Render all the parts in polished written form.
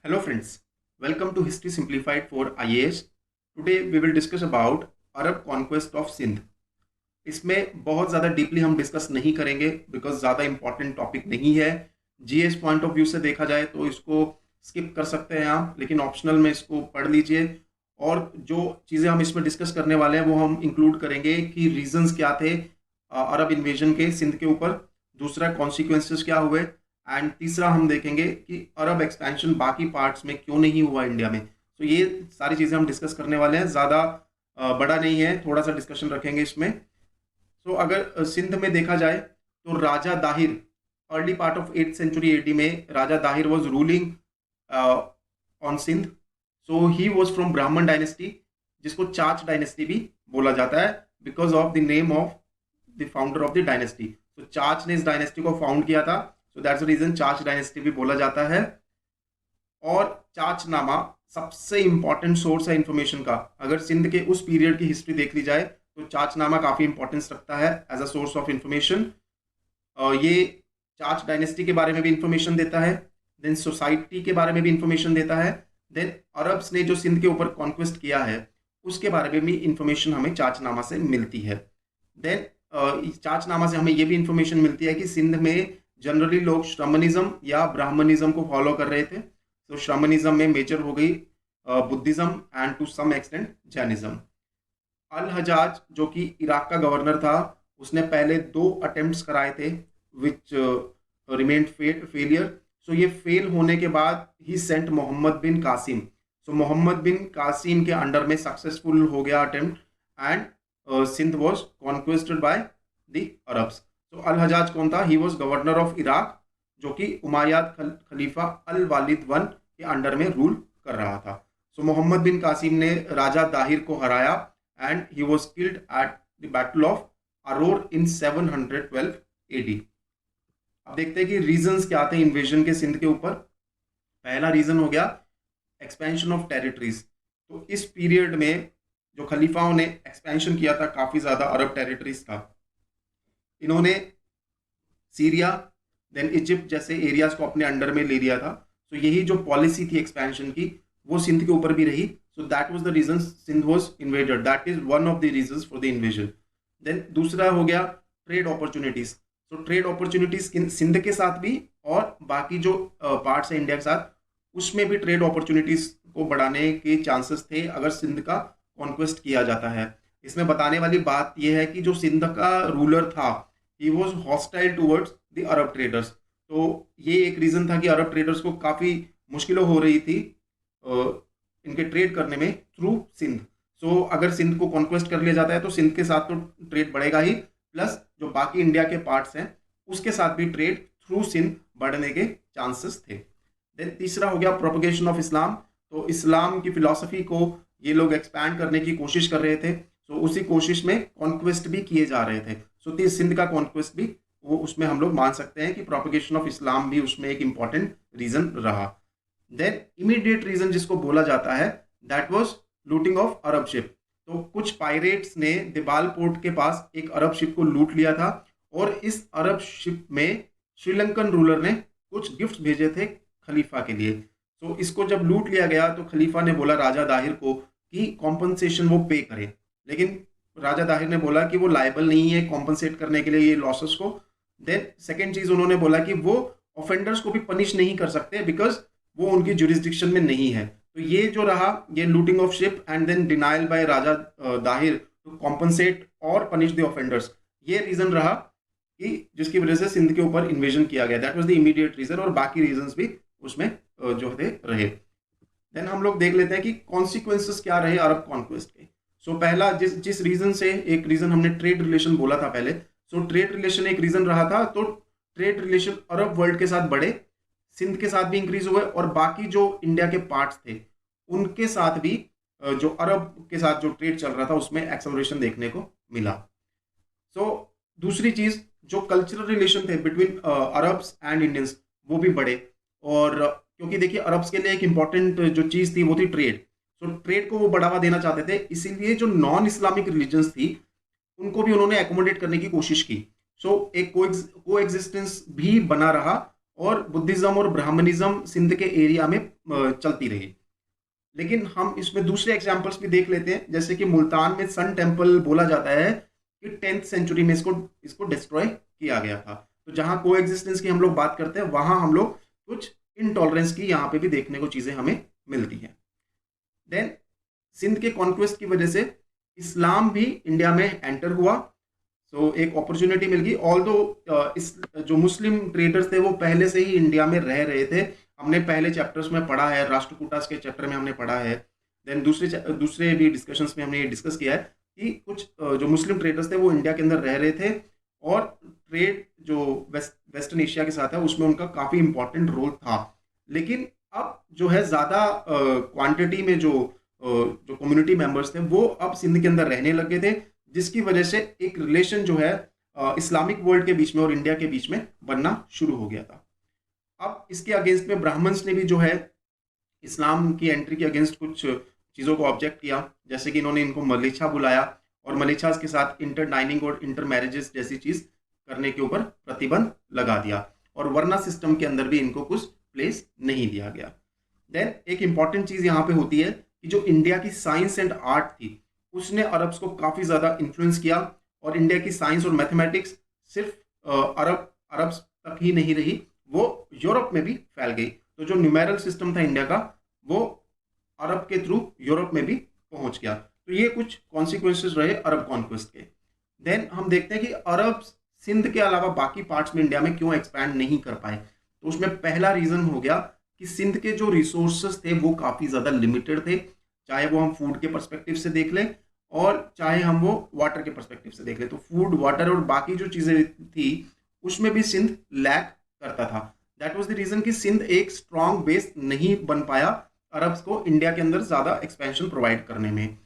Hello friends, welcome to History Simplified for IAS. Today we will discuss about Arab conquest of Sindh. इसमें बहुत ज़्यादा deeply हम discuss नहीं करेंगे because ज़्यादा इंपॉर्टेंट टॉपिक नहीं है। जीएस पॉइंट ऑफ व्यू से देखा जाए तो इसको स्किप कर सकते हैं आप, लेकिन ऑप्शनल में इसको पढ़ लीजिए। और जो चीज़ें हम इसमें डिस्कस करने वाले हैं वो हम इंक्लूड करेंगे कि रीजंस क्या थे अरब इन्वेजन के सिंध के ऊपर, दूसरा कॉन्सिक्वेंसेस क्या हुए, एंड तीसरा हम देखेंगे कि अरब एक्सपेंशन बाकी पार्ट्स में क्यों नहीं हुआ इंडिया में। तो ये सारी चीज़ें हम डिस्कस करने वाले हैं, ज़्यादा बड़ा नहीं है, थोड़ा सा डिस्कशन रखेंगे इसमें। तो अगर सिंध में देखा जाए तो Raja Dahir early part of 8th century AD में Raja Dahir was ruling on Sindh. So he was from Brahmin dynasty, जिसको चाच डायनेस्टी भी बोला जाता है because of the name of the founder of the dynasty. तो चाच ने इस डायनेस्टी को फाउंड किया था, so that's the reason Chach dynasty भी बोला जाता है। और चाचनामा सबसे इंपॉर्टेंट सोर्स है इंफॉर्मेशन का। अगर सिंध के उस पीरियड की हिस्ट्री देख ली जाए तो चाचनामा काफी इंपॉर्टेंस रखता है as a source of information. ये चाच डायनेस्टी के बारे में भी इंफॉर्मेशन देता है, देन सोसाइटी के बारे में भी इंफॉर्मेशन देता है, देन अरब्स ने जो सिंध के ऊपर कॉन्क्वेस्ट किया है उसके बारे में भी इंफॉर्मेशन हमें चाचनामा से मिलती है। देन चाचनामा से हमें ये भी इंफॉर्मेशन मिलती है कि सिंध में जनरली लोग श्रमनिज्म या ब्राह्मणिज्म को फॉलो कर रहे थे। तो श्रमनिज्म में मेजर हो गई Buddhism and to some extent Jainism. Al Hajjaj जो कि इराक का गवर्नर था, उसने पहले 2 अटेम्प्ट्स कराए थे विच रिमेन्ड फेलियर। सो ये फेल होने के बाद ही sent Muhammad bin Qasim. So Muhammad bin Qasim के अंडर में सक्सेसफुल हो गया attempt and Sindh was conquested by the Arabs. तो अल हजाज कौन था? He was governor of Iraq, जो कि उमायद खलीफा अल वालिद वन के अंडर में रूल कर रहा था। सो मोहम्मद बिन कासिम ने राजा दाहिर को हराया and he was killed at the battle of Aror in 712 AD। अब देखते हैं कि रीजंस क्या थे इन्वेजन के सिंध के ऊपर। पहला रीजन हो गया एक्सपेंशन ऑफ टेरिटरीज। तो इस पीरियड में जो खलीफाओं ने एक्सपेंशन किया था, काफी ज्यादा अरब टेरिटरीज था। इन्होंने सीरिया देन इजिप्ट जैसे एरियाज को अपने अंडर में ले लिया था। तो यही जो पॉलिसी थी एक्सपेंशन की वो सिंध के ऊपर भी रही। So that was the reason Sindh was invaded. That is one of the reasons for the invasion. Then दूसरा हो गया ट्रेड अपॉर्चुनिटीज। तो ट्रेड अपॉर्चुनिटीज सिंध के साथ भी और बाकी जो पार्ट्स है इंडिया के साथ, उसमें भी ट्रेड अपॉर्चुनिटीज को बढ़ाने के चांसेस थे अगर सिंध का कॉन्क्वेस्ट किया जाता है। इसमें बताने वाली बात यह है कि जो सिंध का रूलर था he was hostile towards the Arab traders. तो ये एक रीजन था कि अरब ट्रेडर्स को काफी मुश्किलें हो रही थी इनके ट्रेड करने में थ्रू सिंध। सो अगर सिंध को कॉन्क्वेस्ट कर लिया जाता है तो सिंध के साथ तो ट्रेड बढ़ेगा ही, प्लस जो बाकी इंडिया के पार्ट्स हैं उसके साथ भी ट्रेड थ्रू सिंध बढ़ने के चांसेस थे। देन तीसरा हो गया प्रोपगेशन ऑफ इस्लाम। तो इस्लाम की फिलॉसफी को ये लोग एक्सपैंड करने की कोशिश कर रहे थे। सो उसी कोशिश में कॉन्क्वेस्ट भी किए जा रहे थे। सो सिंध का कॉन्क्वेस्ट भी वो उसमें हम लोग मान सकते हैं कि प्रोपगेशन ऑफ इस्लाम भी उसमें एक इंपॉर्टेंट रीजन रहा। देन इमीडिएट रीजन जिसको बोला जाता है that was looting of Arab ship. तो कुछ पायरेट्स ने दिबाल पोर्ट के पास एक अरब शिप को लूट लिया था और इस अरब शिप में श्रीलंकन रूलर ने कुछ गिफ्ट भेजे थे खलीफा के लिए। तो इसको जब लूट लिया गया तो खलीफा ने बोला राजा दाहिर को कि कॉम्पनसेशन वो पे करे, लेकिन राजा दाहिर ने बोला कि वो लायबल नहीं है कॉम्पनसेट करने के लिए ये लॉसेस को। देन सेकेंड चीज उन्होंने बोला कि वो ऑफेंडर्स को भी पनिश नहीं कर सकते बिकॉज वो उनकी जुरिस्डिक्शन में नहीं है। तो ये जो रहा, ये looting of ship and then denial by Raja Dahir to compensate और पनिश द ऑफेंडर्स, ये रीजन रहा कि जिसकी वजह से सिंध के ऊपर इन्वेजन किया गया। That was the immediate reason और बाकी रीजंस भी उसमें जो थे रहे। देन हम लोग देख लेते हैं कि कॉन्सिक्वेंसेस क्या रहे अरब कॉन्क्वेस्ट के। सो पहला जिस रीजन से, एक रीजन हमने ट्रेड रिलेशन बोला था पहले। सो ट्रेड रिलेशन एक रीजन रहा था। तो ट्रेड रिलेशन अरब वर्ल्ड के साथ बढ़े, सिंध के साथ भी इंक्रीज हुए और बाकी जो इंडिया के पार्ट्स थे उनके साथ भी जो अरब के साथ जो ट्रेड चल रहा था उसमें एक्सेलरेशन देखने को मिला। सो दूसरी चीज जो कल्चरल रिलेशन थे बिटवीन अरब्स एंड इंडियंस वो भी बढ़े। और क्योंकि देखिए अरब्स के लिए एक इंपॉर्टेंट जो चीज थी वो थी ट्रेड। सो ट्रेड को वो बढ़ावा देना चाहते थे, इसीलिए जो नॉन इस्लामिक रिलीजन्स थी उनको भी उन्होंने एकोमोडेट करने की कोशिश की। सो एक को एग्जिस्टेंस भी बना रहा और बुद्धिज्म और ब्राह्मणिज्म सिंध के एरिया में चलती रही। लेकिन हम इसमें दूसरे एग्जाम्पल्स भी देख लेते हैं, जैसे कि मुल्तान में सन टेम्पल बोला जाता है कि 10th सेंचुरी में इसको इसको डिस्ट्रॉय किया गया था। तो जहां को एग्जिस्टेंस की हम लोग बात करते हैं, वहां हम लोग कुछ इनटॉलरेंस की यहाँ पे भी देखने को चीजें हमें मिलती हैं। देन सिंध के कॉन्क्वेस्ट की वजह से इस्लाम भी इंडिया में एंटर हुआ। सो एक अपॉर्चुनिटी मिल गई। ऑल दो इस जो मुस्लिम ट्रेडर्स थे वो पहले से ही इंडिया में रह रहे थे। हमने पहले चैप्टर्स में पढ़ा है, राष्ट्रकूटास के चैप्टर में हमने पढ़ा है। देन दूसरे भी डिस्कशंस में हमने ये डिस्कस किया है कि कुछ जो मुस्लिम ट्रेडर्स थे वो इंडिया के अंदर रह रहे थे, और ट्रेड जो वेस्टर्न एशिया के साथ है उसमें उनका काफ़ी इंपॉर्टेंट रोल था। लेकिन अब जो है ज़्यादा क्वांटिटी में जो कम्युनिटी मेंबर्स थे वो अब सिंध के अंदर रहने लगे थे, जिसकी वजह से एक रिलेशन जो है इस्लामिक वर्ल्ड के बीच में और इंडिया के बीच में बनना शुरू हो गया था। अब इसके अगेंस्ट में ब्राह्मण्स ने भी जो है इस्लाम की एंट्री के अगेंस्ट कुछ चीज़ों को ऑब्जेक्ट किया, जैसे कि इन्होंने इनको मलेच्छा बुलाया और मलेच्छास के साथ इंटर डाइनिंग और इंटर मैरिजेस जैसी चीज़ करने के ऊपर प्रतिबंध लगा दिया, और वर्ना सिस्टम के अंदर भी इनको कुछ प्लेस नहीं दिया गया। देन एक इंपॉर्टेंट चीज़ यहाँ पे होती है कि जो इंडिया की साइंस एंड आर्ट थी उसने अरब्स को काफ़ी ज़्यादा इन्फ्लुएंस किया, और इंडिया की साइंस और मैथमेटिक्स सिर्फ अरब्स तक ही नहीं रही, वो यूरोप में भी फैल गई। तो जो न्यूमेरल सिस्टम था इंडिया का वो अरब के थ्रू यूरोप में भी पहुंच गया। तो ये कुछ कॉन्सिक्वेंसेस रहे अरब कॉन्क्वेस्ट के। देन हम देखते हैं कि अरब सिंध के अलावा बाकी पार्ट्स में इंडिया में क्यों एक्सपैंड नहीं कर पाए। तो उसमें पहला रीजन हो गया कि सिंध के जो रिसोर्सेस थे वो काफ़ी ज़्यादा लिमिटेड थे, चाहे वो हम फूड के परस्पेक्टिव से देख लें और चाहे हम वो वाटर के परस्पेक्टिव से देख लें। तो फूड, वाटर और बाकी जो चीज़ें थी उसमें भी सिंध लैक करता था। दैट वाज द रीजन कि सिंध एक स्ट्रॉन्ग बेस नहीं बन पाया अरब्स को इंडिया के अंदर ज़्यादा एक्सपेंशन प्रोवाइड करने में।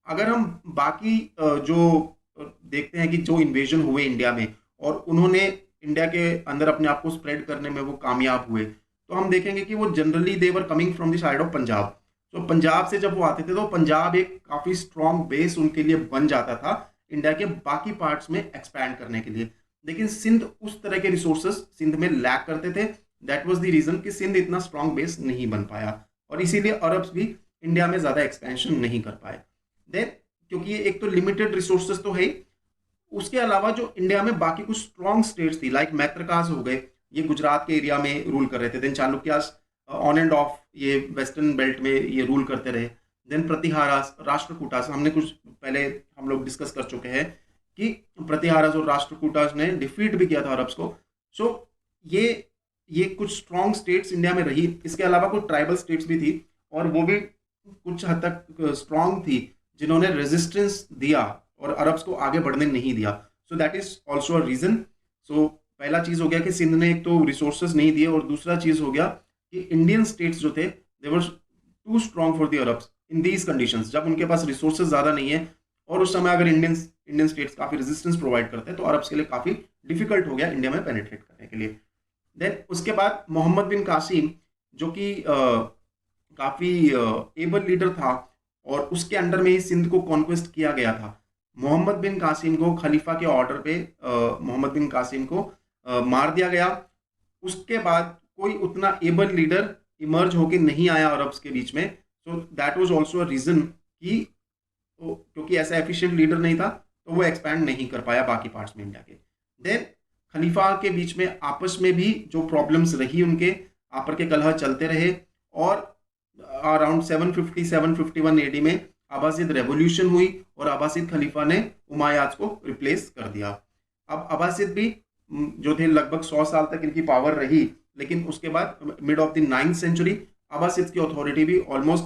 अगर हम बाकी जो देखते हैं कि जो इन्वेजन हुए इंडिया में और उन्होंने इंडिया के अंदर अपने आप को स्प्रेड करने में वो कामयाब हुए, तो हम देखेंगे कि वो generally they were coming from the side of Punjab. तो पंजाब से जब वो आते थे तो पंजाब एक काफ़ी स्ट्रॉन्ग बेस उनके लिए बन जाता था इंडिया के बाकी पार्ट्स में एक्सपैंड करने के लिए। लेकिन सिंध उस तरह के रिसोर्सेस सिंध में लैक करते थे। दैट वाज द रीजन कि सिंध इतना स्ट्रॉन्ग बेस नहीं बन पाया, और इसीलिए अरब्स भी इंडिया में ज़्यादा एक्सपेंशन नहीं कर पाए। देन क्योंकि ये एक तो लिमिटेड रिसोर्सेज तो है, उसके अलावा जो इंडिया में बाकी कुछ स्ट्रॉन्ग स्टेट्स थी लाइक मैत्रकास हो गए, ये गुजरात के एरिया में रूल कर रहे थे। Then Chalukyas on end of ये वेस्टर्न बेल्ट में ये रूल करते रहे। देन प्रतिहारास, राष्ट्रकूटास, हमने कुछ पहले हम लोग डिस्कस कर चुके हैं कि प्रतिहारास और राष्ट्रकूटास ने डिफीट भी किया था अरब्स को। सो ये कुछ स्ट्रॉन्ग स्टेट्स इंडिया में रही। इसके अलावा कुछ ट्राइबल स्टेट्स भी थी और वो भी कुछ हद तक स्ट्रॉन्ग थी, जिन्होंने रेजिस्टेंस दिया और अरब्स को आगे बढ़ने नहीं दिया। So that is also a reason. So पहला चीज हो गया कि सिंध ने एक तो रिसोर्सेज नहीं दिए, और दूसरा चीज हो गया कि इंडियन स्टेट्स जो थे they were too strong for the Arabs in these conditions. जब उनके पास रिसोर्सेज ज्यादा नहीं है और उस समय अगर इंडियन स्टेट्स काफी रेजिस्टेंस प्रोवाइड करते हैं तो अरब्स के लिए काफी डिफिकल्ट हो गया इंडिया में पेनिट्रेट करने के लिए। देन उसके बाद मोहम्मद बिन कासिम, जो कि काफी एबल लीडर था, और उसके अंडर में ही सिंध को कॉन्क्वेस्ट किया गया था। मोहम्मद बिन कासिम को खलीफा के ऑर्डर पे मोहम्मद बिन कासिम को मार दिया गया। उसके बाद कोई उतना एबल लीडर इमर्ज होके नहीं आया अरब्स के बीच में। So that was also a reason कि क्योंकि ऐसा एफिशिएंट लीडर नहीं था तो वो एक्सपैंड नहीं कर पाया बाकी पार्ट्स में इंडिया के। देन खलीफा के बीच में आपस में भी जो प्रॉब्लम्स रही, उनके आपस के कलह चलते रहे, और अराउंड 751 एडी में अब्बासिद रेवोल्यूशन हुई और अब्बासिद खलीफा ने उमायाद को रिप्लेस कर दिया। अब अब्बासिद भी जो थे लगभग 100 साल तक इनकी पावर रही, लेकिन उसके बाद mid of the 9th century Abbasid की अथॉरिटी भी ऑलमोस्ट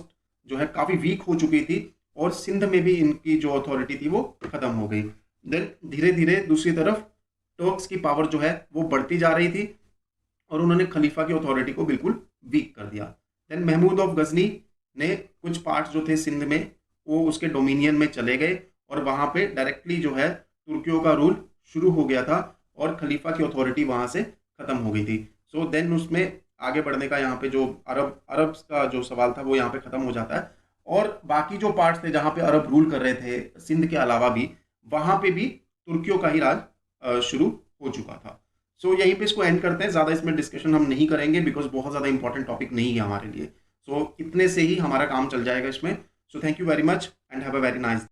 जो है काफ़ी वीक हो चुकी थी, और सिंध में भी इनकी जो अथॉरिटी थी वो खत्म हो गई। देन धीरे धीरे दूसरी तरफ टर्क्स की पावर जो है वो बढ़ती जा रही थी, और उन्होंने खलीफा की अथॉरिटी को बिल्कुल वीक कर दिया। देन महमूद ऑफ गजनी ने कुछ पार्ट्स जो थे सिंध में वो उसके डोमिनियन में चले गए, और वहाँ पे डायरेक्टली जो है तुर्कियों का रूल शुरू हो गया था, और खलीफा की अथॉरिटी वहाँ से ख़त्म हो गई थी। सो देन उसमें आगे बढ़ने का यहाँ पे जो अरब्स का जो सवाल था वो यहाँ पे ख़त्म हो जाता है, और बाकी जो पार्ट्स थे जहाँ पे अरब रूल कर रहे थे सिंध के अलावा भी, वहाँ पे भी तुर्कियों का ही राज शुरू हो चुका था। सो यहीं पे इसको एंड करते हैं, ज़्यादा इसमें डिस्कशन हम नहीं करेंगे बिकॉज बहुत ज़्यादा इंपॉर्टेंट टॉपिक नहीं है हमारे लिए। सो इतने से ही हमारा काम चल जाएगा इसमें। So thank you very much and have a very nice